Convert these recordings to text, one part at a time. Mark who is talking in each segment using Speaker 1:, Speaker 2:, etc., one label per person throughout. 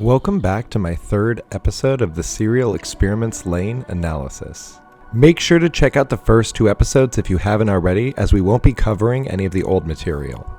Speaker 1: Welcome back to my third episode of the Serial Experiments Lain analysis. Make sure to check out the first two episodes if you haven't already, as we won't be covering any of the old material.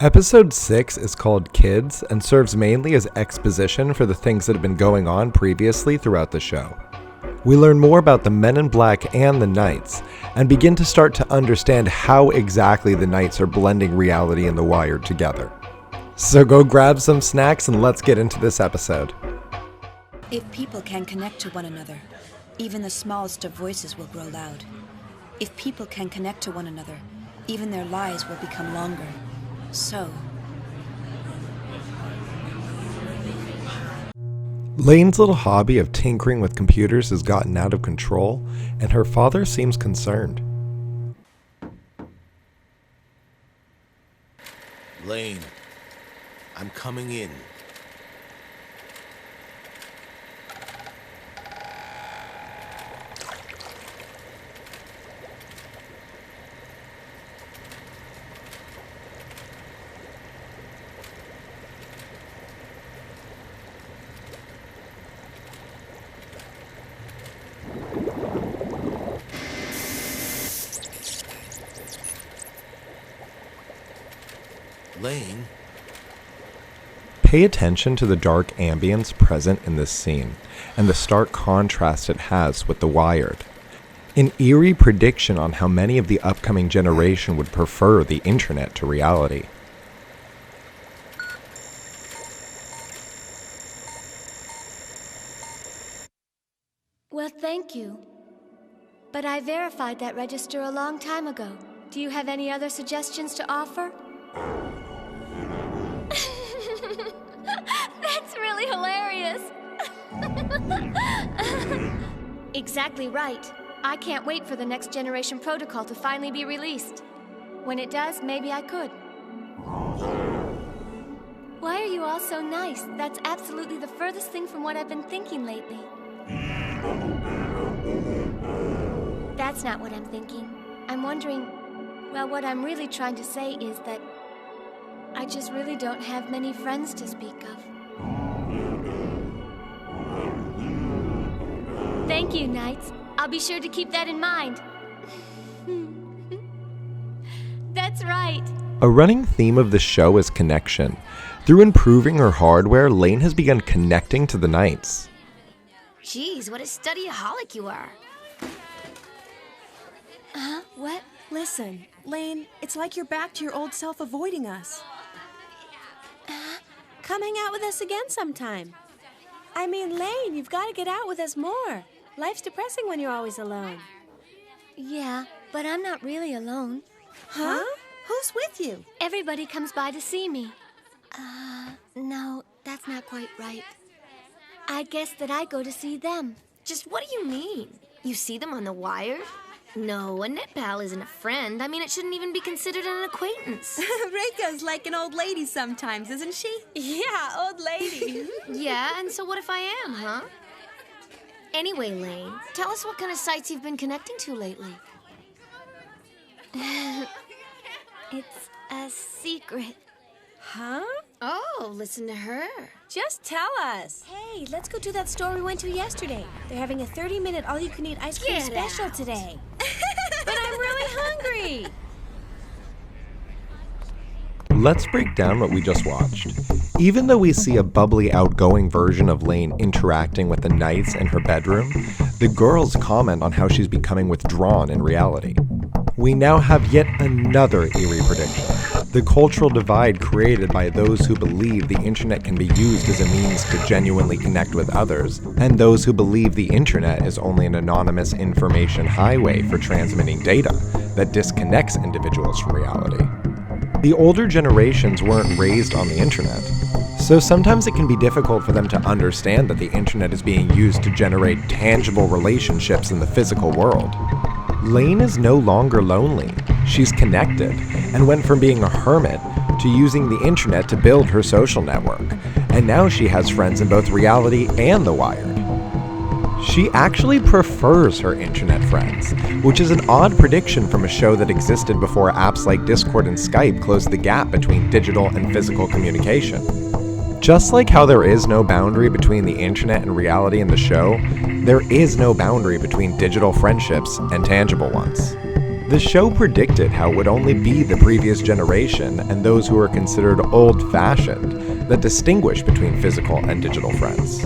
Speaker 1: Episode 6 is called Kids and serves mainly as exposition for the things that have been going on previously throughout the show. We learn more about the Men in Black and the Knights, and begin to start to understand how exactly the Knights are blending reality and the Wired together. So go grab some snacks and let's get into this episode.
Speaker 2: If people can connect to one another, even the smallest of voices will grow loud. If people can connect to one another, even their lives will become longer. So...
Speaker 1: Lain's little hobby of tinkering with computers has gotten out of control, and her father seems concerned.
Speaker 3: Lain, I'm coming in. Lain?
Speaker 1: Pay attention to the dark ambience present in this scene, and the stark contrast it has with the Wired. An eerie prediction on how many of the upcoming generation would prefer the internet to reality.
Speaker 4: Well, thank you. But I verified that register a long time ago. Do you have any other suggestions to offer? That's really hilarious. Exactly right. I can't wait for the next generation protocol to finally be released. When it does, maybe I could. Why are you all so nice? That's absolutely the furthest thing from what I've been thinking lately. That's not what I'm thinking. I'm wondering, well, what I'm really trying to say is that I just really don't have many friends to speak of. Thank you, Knights. I'll be sure to keep that in mind. That's right.
Speaker 1: A running theme of the show is connection. Through improving her hardware, Lain has begun connecting to the Knights.
Speaker 5: Jeez, what a studyaholic you are.
Speaker 4: What?
Speaker 6: Listen, Lain, it's like you're back to your old self avoiding us. Come hang out with us again sometime. I mean, Lain, you've got to get out with us more. Life's depressing when you're always alone.
Speaker 4: Yeah, but I'm not really alone.
Speaker 6: Huh? Who's with you?
Speaker 4: Everybody comes by to see me. No, that's not quite right. I guess that I go to see them.
Speaker 5: Just what do you mean? You see them on the wire? No, a net pal isn't a friend. I mean, it shouldn't even be considered an acquaintance.
Speaker 6: Rika's like an old lady sometimes, isn't she? Yeah, old lady.
Speaker 5: Yeah, and so what if I am, huh? Anyway, Lain, tell us what kind of sites you've been connecting to lately.
Speaker 4: It's a secret.
Speaker 6: Huh?
Speaker 5: Oh, listen to her.
Speaker 6: Just tell us. Hey, let's go to that store we went to yesterday. They're having a 30-minute all-you-can-eat ice cream
Speaker 5: Get
Speaker 6: special
Speaker 5: out.
Speaker 6: today. But I'm really hungry.
Speaker 1: Let's break down what we just watched. Even though we see a bubbly, outgoing version of Lain interacting with the Knights in her bedroom, the girls comment on how she's becoming withdrawn in reality. We now have yet another eerie prediction. The cultural divide created by those who believe the internet can be used as a means to genuinely connect with others, and those who believe the internet is only an anonymous information highway for transmitting data that disconnects individuals from reality. The older generations weren't raised on the internet, so sometimes it can be difficult for them to understand that the internet is being used to generate tangible relationships in the physical world. Lain is no longer lonely. She's connected, and went from being a hermit to using the internet to build her social network, and now she has friends in both reality and the Wired. She actually prefers her internet friends, which is an odd prediction from a show that existed before apps like Discord and Skype closed the gap between digital and physical communication. Just like how there is no boundary between the internet and reality in the show, there is no boundary between digital friendships and tangible ones. The show predicted how it would only be the previous generation and those who are considered old-fashioned that distinguish between physical and digital friends.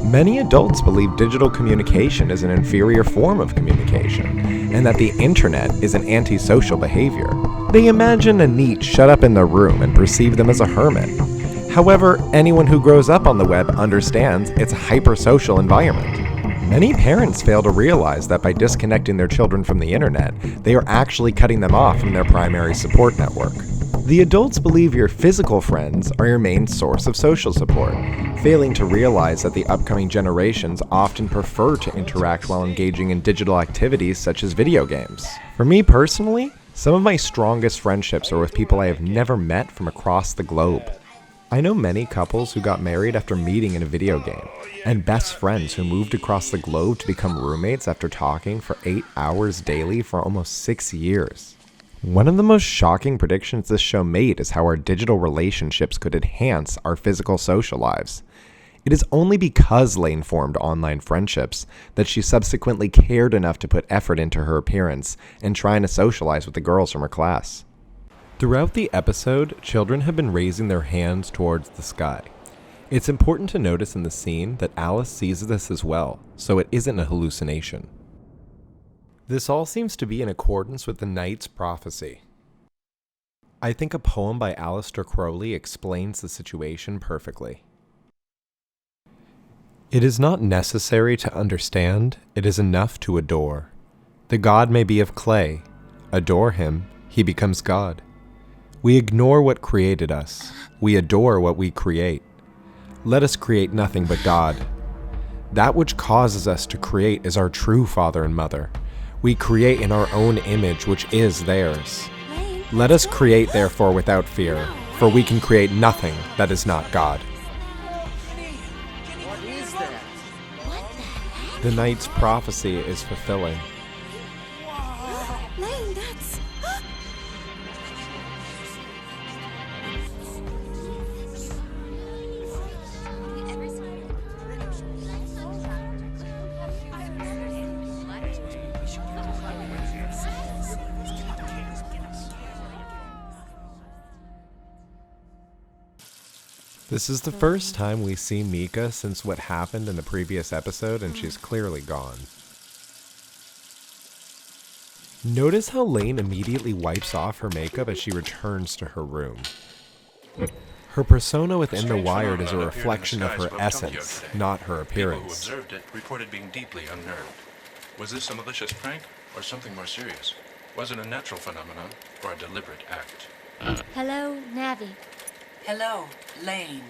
Speaker 1: Many adults believe digital communication is an inferior form of communication, and that the internet is an antisocial behavior. They imagine a NEET shut up in their room and perceive them as a hermit. However, anyone who grows up on the web understands it's a hypersocial environment. Many parents fail to realize that by disconnecting their children from the internet, they are actually cutting them off from their primary support network. The adults believe your physical friends are your main source of social support, failing to realize that the upcoming generations often prefer to interact while engaging in digital activities such as video games. For me personally, some of my strongest friendships are with people I have never met from across the globe. I know many couples who got married after meeting in a video game, and best friends who moved across the globe to become roommates after talking for 8 hours daily for almost 6 years. One of the most shocking predictions this show made is how our digital relationships could enhance our physical social lives. It is only because Lain formed online friendships that she subsequently cared enough to put effort into her appearance and trying to socialize with the girls from her class. Throughout the episode, children have been raising their hands towards the sky. It's important to notice in the scene that Alice sees this as well, so it isn't a hallucination. This all seems to be in accordance with the knight's prophecy. I think a poem by Aleister Crowley explains the situation perfectly. It is not necessary to understand, it is enough to adore. The god may be of clay. Adore him, he becomes God. We ignore what created us. We adore what we create. Let us create nothing but God. That which causes us to create is our true father and mother. We create in our own image, which is theirs. Let us create, therefore, without fear, for we can create nothing that is not God. The knight's prophecy is fulfilling.
Speaker 6: Lain, that's...
Speaker 1: This is the first time we see Mika since what happened in the previous episode, and she's clearly gone. Notice how Lain immediately wipes off her makeup as she returns to her room. Her persona within the Wired is a reflection of her essence, not her appearance.
Speaker 7: People who observed it reported being deeply unnerved. Was this a malicious prank or something more serious? Was it a natural phenomenon or a deliberate act?
Speaker 4: Hello, Navi.
Speaker 8: Hello, Lain.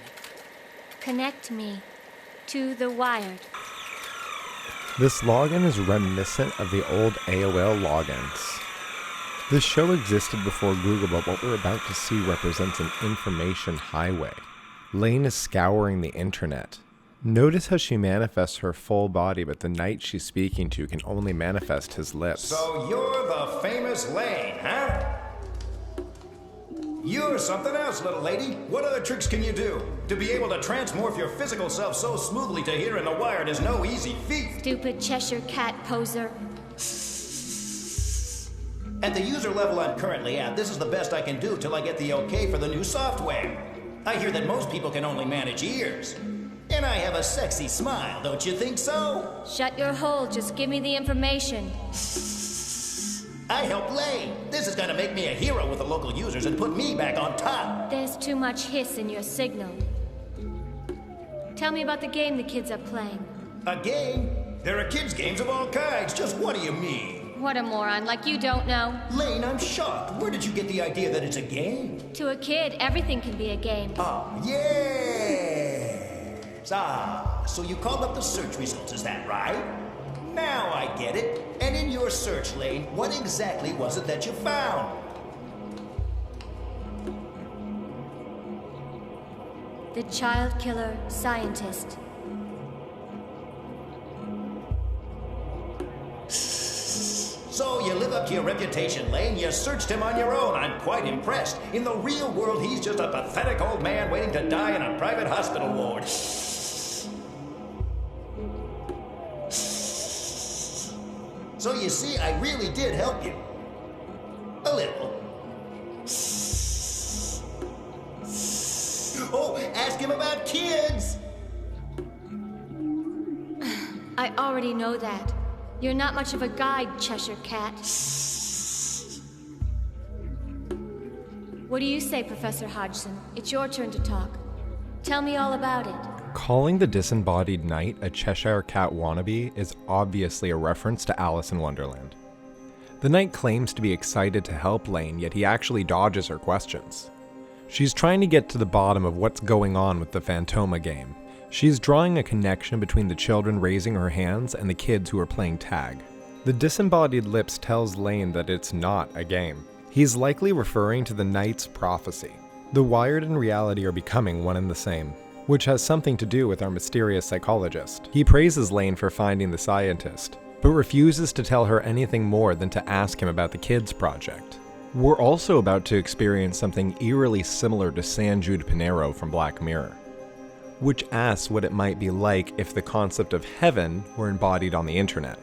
Speaker 4: Connect me to the Wired.
Speaker 1: This login is reminiscent of the old AOL logins. This show existed before Google, but what we're about to see represents an information highway. Lain is scouring the internet. Notice how she manifests her full body, but the knight she's speaking to can only manifest his lips.
Speaker 9: So you're the famous Lain, huh? You're something else, little lady. What other tricks can you do? To be able to transmorph your physical self so smoothly to here in the Wired is no easy feat.
Speaker 4: Stupid Cheshire Cat poser.
Speaker 9: At the user level I'm currently at, this is the best I can do till I get the okay for the new software. I hear that most people can only manage ears. And I have a sexy smile, don't you think so?
Speaker 4: Shut your hole, just give me the information.
Speaker 9: I helped Lain. This is gonna make me a hero with the local users and put me back on top.
Speaker 4: There's too much hiss in your signal. Tell me about the game the kids are playing.
Speaker 9: A game? There are kids' games of all kinds. Just what do you mean?
Speaker 4: What a moron, like you don't know.
Speaker 9: Lain, I'm shocked. Where did you get the idea that it's a game?
Speaker 4: To a kid, everything can be a game.
Speaker 9: Oh, yes. Ah, so you called up the search results, is that right? Now I get it. And in your search, Lain, what exactly was it that you found?
Speaker 4: The child killer scientist.
Speaker 9: So So you live up to your reputation, Lain. You searched him on your own. I'm quite impressed. In the real world, he's just a pathetic old man waiting to die in a private hospital ward. So you see, I really did help you. A little. Oh, ask him about kids!
Speaker 4: I already know that. You're not much of a guide, Cheshire Cat. What do you say, Professor Hodgson? It's your turn to talk. Tell me all about it.
Speaker 1: Calling the disembodied knight a Cheshire Cat wannabe is obviously a reference to Alice in Wonderland. The knight claims to be excited to help Lain, yet he actually dodges her questions. She's trying to get to the bottom of what's going on with the Phantoma game. She's drawing a connection between the children raising her hands and the kids who are playing tag. The disembodied lips tells Lain that it's not a game. He's likely referring to the knight's prophecy. The wired and reality are becoming one and the same, which has something to do with our mysterious psychologist. He praises Lain for finding the scientist, but refuses to tell her anything more than to ask him about the kids project. We're also about to experience something eerily similar to San Junipero from Black Mirror, which asks what it might be like if the concept of heaven were embodied on the internet.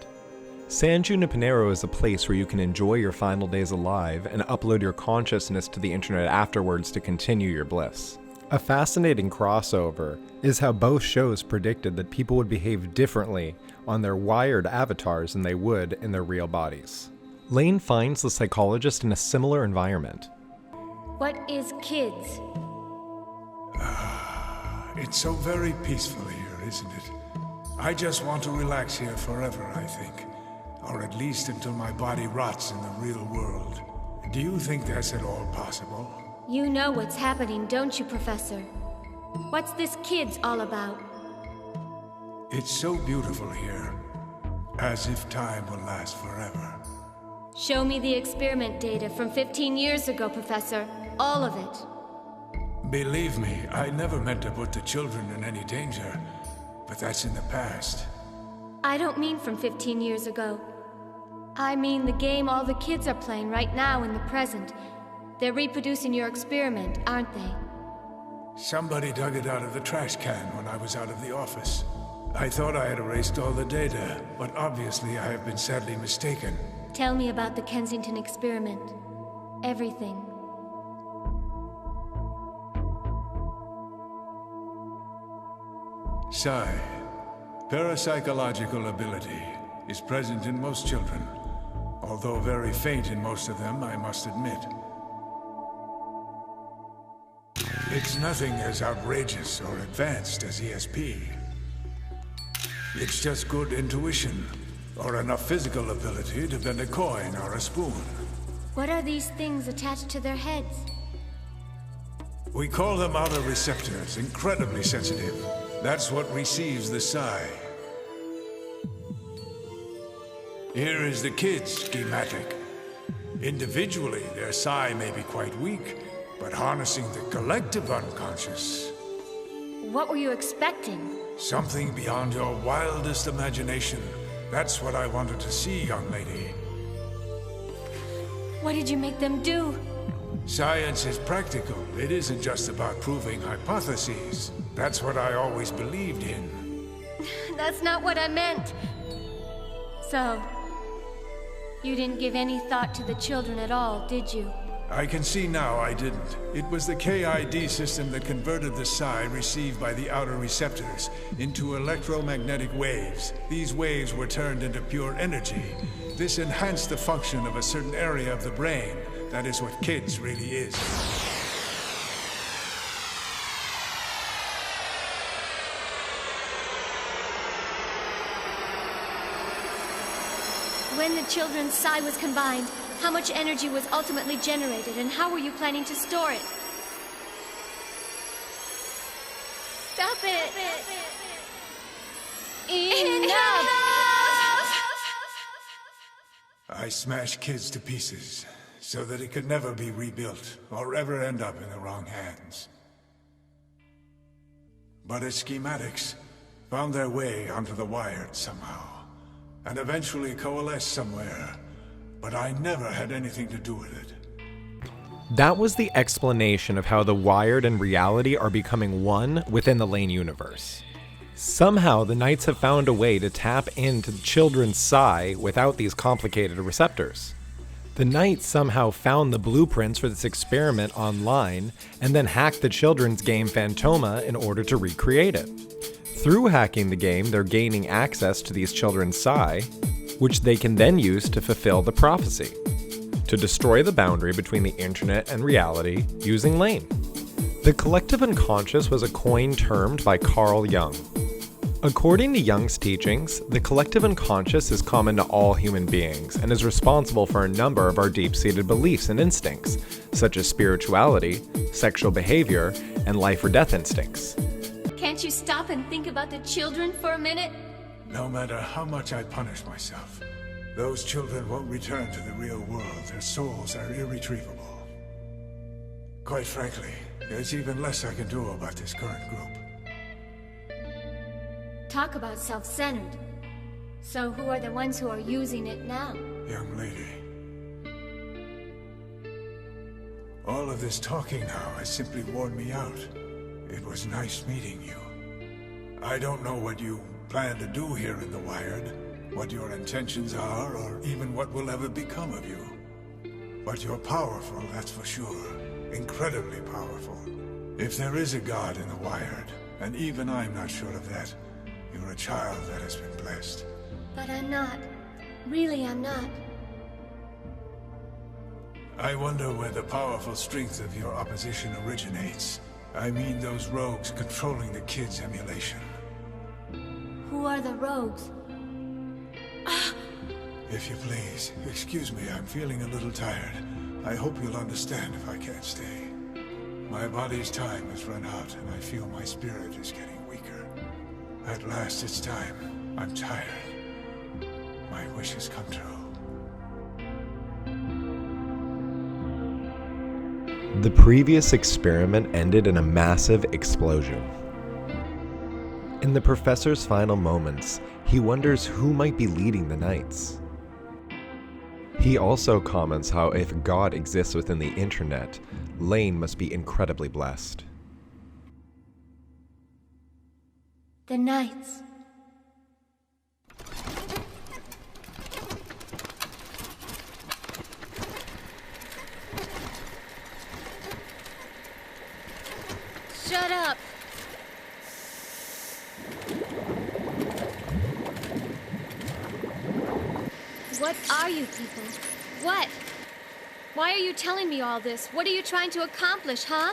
Speaker 1: San Junipero is a place where you can enjoy your final days alive and upload your consciousness to the internet afterwards to continue your bliss. A fascinating crossover is how both shows predicted that people would behave differently on their wired avatars than they would in their real bodies. Lain finds the psychologist in a similar environment.
Speaker 4: What is kids?
Speaker 10: It's so very peaceful here, isn't it? I just want to relax here forever, I think. Or at least until my body rots in the real world. Do you think that's at all possible?
Speaker 4: You know what's happening, don't you, Professor? What's this kids all about?
Speaker 10: It's so beautiful here. As if time will last forever.
Speaker 4: Show me the experiment data from 15 years ago, Professor. All of it.
Speaker 10: Believe me, I never meant to put the children in any danger. But that's in the past.
Speaker 4: I don't mean from 15 years ago. I mean the game all the kids are playing right now in the present. They're reproducing your experiment, aren't they?
Speaker 10: Somebody dug it out of the trash can when I was out of the office. I thought I had erased all the data, but obviously I have been sadly mistaken.
Speaker 4: Tell me about the Kensington experiment. Everything.
Speaker 10: Psi, parapsychological ability, is present in most children, although very faint in most of them, I must admit. It's nothing as outrageous or advanced as ESP. It's just good intuition, or enough physical ability to bend a coin or a spoon.
Speaker 4: What are these things attached to their heads?
Speaker 10: We call them outer receptors, incredibly sensitive. That's what receives the psi. Here is the kid's schematic. Individually, their psi may be quite weak, but harnessing the collective unconscious...
Speaker 4: What were you expecting?
Speaker 10: Something beyond your wildest imagination. That's what I wanted to see, young lady.
Speaker 4: What did you make them do?
Speaker 10: Science is practical. It isn't just about proving hypotheses. That's what I always believed in.
Speaker 4: That's not what I meant. So, you didn't give any thought to the children at all, did you?
Speaker 10: I can see now I didn't. It was the KID system that converted the psi received by the outer receptors into electromagnetic waves. These waves were turned into pure energy. This enhanced the function of a certain area of the brain. That is what kids really is.
Speaker 4: When the children's psi was combined, how much energy was ultimately generated, and how were you planning to store it? Stop it! Enough!
Speaker 10: I smashed kids to pieces, so that it could never be rebuilt, or ever end up in the wrong hands. But its schematics found their way onto the wired somehow, and eventually coalesced somewhere, but I never had anything to do with it.
Speaker 1: That was the explanation of how the Wired and reality are becoming one within the Lain universe. Somehow, the Knights have found a way to tap into children's psi without these complicated receptors. The Knights somehow found the blueprints for this experiment online and then hacked the children's game Phantoma in order to recreate it. Through hacking the game, they're gaining access to these children's psi, which they can then use to fulfill the prophecy, to destroy the boundary between the internet and reality using Lain. The collective unconscious was a coin termed by Carl Jung. According to Jung's teachings, the collective unconscious is common to all human beings and is responsible for a number of our deep-seated beliefs and instincts, such as spirituality, sexual behavior, and life or death instincts.
Speaker 4: Can't you stop and think about the children for a minute?
Speaker 10: No matter how much I punish myself, those children won't return to the real world. Their souls are irretrievable. Quite frankly, there's even less I can do about this current group.
Speaker 4: Talk about self-centered. So who are the ones who are using it now?
Speaker 10: Young lady. All of this talking now has simply worn me out. It was nice meeting you. I don't know what you plan to do here in the Wired, what your intentions are, or even what will ever become of you. But you're powerful, that's for sure. Incredibly powerful. If there is a God in the Wired, and even I'm not sure of that, you're a child that has been blessed.
Speaker 4: But I'm not. Really, I'm not.
Speaker 10: I wonder where the powerful strength of your opposition originates. I mean those rogues controlling the kids' emulation.
Speaker 4: Who are the rogues?
Speaker 10: If you please, excuse me, I'm feeling a little tired. I hope you'll understand if I can't stay. My body's time has run out, and I feel my spirit is getting weaker. At last, it's time. I'm tired. My wishes come true.
Speaker 1: The previous experiment ended in a massive explosion. In the professor's final moments, he wonders who might be leading the Knights. He also comments how if God exists within the internet, Lain must be incredibly blessed.
Speaker 4: The Knights. Shut up! What are you people? What? Why are you telling me all this? What are you trying to accomplish, huh?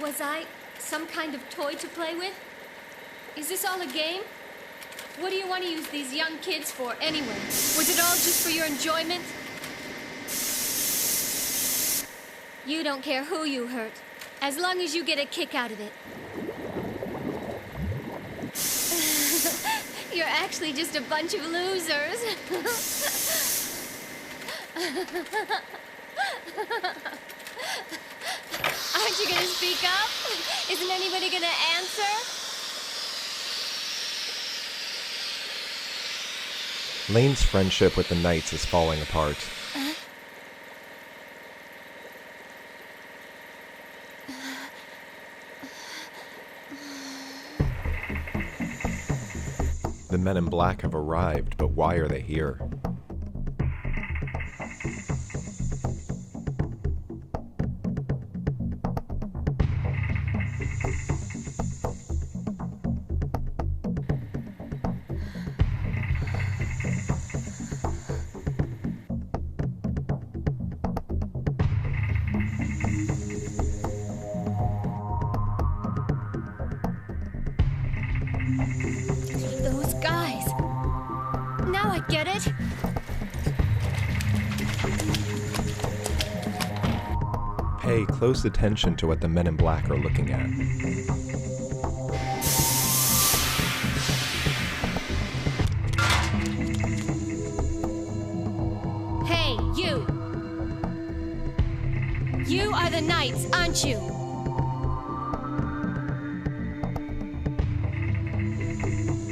Speaker 4: Was I some kind of toy to play with? Is this all a game? What do you want to use these young kids for anyway? Was it all just for your enjoyment? You don't care who you hurt, as long as you get a kick out of it. You're actually just a bunch of losers. Aren't you gonna speak up? Isn't anybody gonna answer?
Speaker 1: Lain's friendship with the Knights is falling apart. The men in black have arrived, but why are they here?
Speaker 4: Those guys. Now I get it.
Speaker 1: Pay close attention to what the men in black are looking at.
Speaker 4: Hey, you! You are the Knights, aren't you?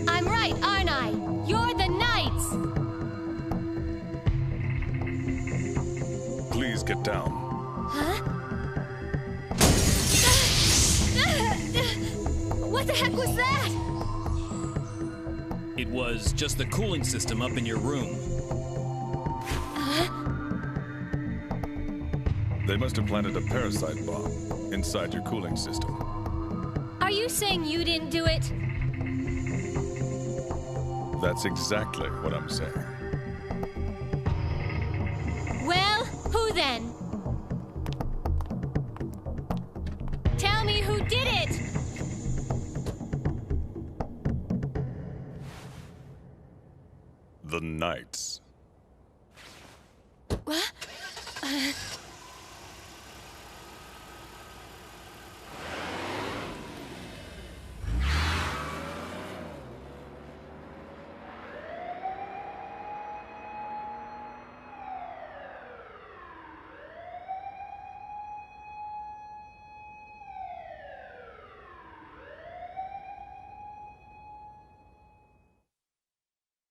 Speaker 4: I'm right, aren't I? You're the
Speaker 11: it down.
Speaker 4: Huh? What the heck was that?
Speaker 12: It was just the cooling system up in your room.
Speaker 11: They must have planted a parasite bomb inside your cooling system.
Speaker 4: Are you saying you didn't do it?
Speaker 11: That's exactly what I'm saying.
Speaker 4: Well, who then? Tell me who did it!
Speaker 11: The Knights.